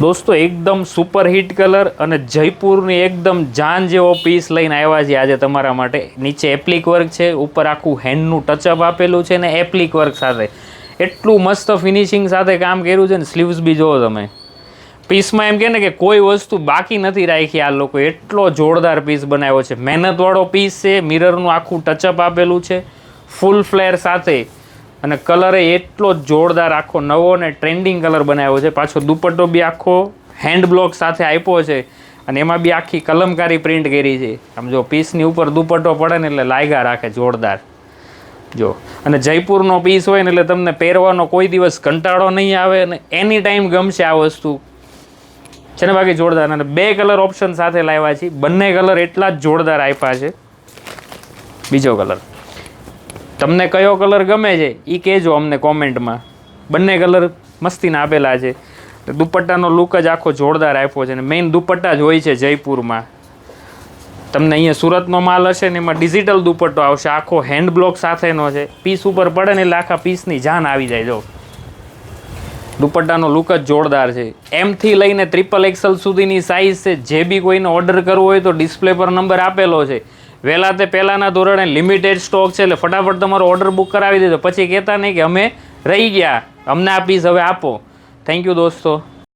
દોસ્તો એકદમ super hit colour અને જયપુરની એકદમ જાન જેવો પીસ લઈને આવ્યા છે આજે તમારા માટે. નીચે એપ્લિક વર્ક છે, ઉપર આખું હેન્ડનું ટચઅપ આપેલું છે ને એપ્લિક વર્ક સાથે એટલું મસ્ત ફિનિશિંગ સાથે કામ કર્યું છે ને. સ્લીવ્સ બી જોવો તમે. પીસમાં એમ કહે ને કે કોઈ વસ્તુ બાકી નથી રાખી આ લોકો, એટલો જોરદાર પીસ બનાવ્યો છે. મહેનતવાળો પીસ છે, મિરરનું આખું ટચઅપ આપેલું છે ફૂલ ફ્લેર સાથે, અને કલર એટલો જ જોરદાર આખો નવો અને ટ્રેન્ડિંગ કલર બનાવ્યો છે. પાછો દુપટ્ટો બી આખો હેન્ડ બ્લોક સાથે આપ્યો છે અને એમાં બી આખી કલમકારી પ્રિન્ટ કરી છે. આમ જો પીસની ઉપર દુપટ્ટો પડે ને એટલે લાગ્યા રાખે જોરદાર જો. અને જયપુરનો પીસ હોય ને એટલે તમને પહેરવાનો કોઈ દિવસ કંટાળો નહીં આવે અને એની ટાઈમ ગમશે આ વસ્તુ છે ને. બાકી જોરદાર. અને 2 કલર ઓપ્શન સાથે લાવ્યા છે, બંને કલર એટલા જ જોરદાર આપ્યા છે. બીજો કલર તમને કયો કલર ગમે છે એ કહેજો અમને કોમેન્ટમાં. બંને કલર મસ્તીના આપેલા છે. દુપટ્ટાનો લુક જ આખો જોરદાર આપ્યો છે અને મેઇન દુપટ્ટા જ હોય છે જયપુરમાં. તમને અહીંયા સુરતનો માલ હશે ને એમાં ડિજિટલ દુપટ્ટો આવશે, આખો હેન્ડ બ્લોક સાથેનો છે. પીસ ઉપર પડે ને એટલે આખા પીસની જાન આવી જાય. જો દુપટ્ટાનો લુક જ જોરદાર છે. એમથી લઈને XXL સુધીની સાઇઝ છે. જે બી કોઈને ઓર્ડર કરવો હોય તો ડિસ્પ્લે પર નંબર આપેલો છે. વહેલા તે પહેલાંના ધોરણે લિમિટેડ સ્ટોક છે એટલે ફટાફટ તમારો ઓર્ડર બુક કરાવી દેજો. પછી કહેતા નહીં કે અમે રહી ગયા, અમને આ પીસ હવે આપો. થેન્ક યુ દોસ્તો.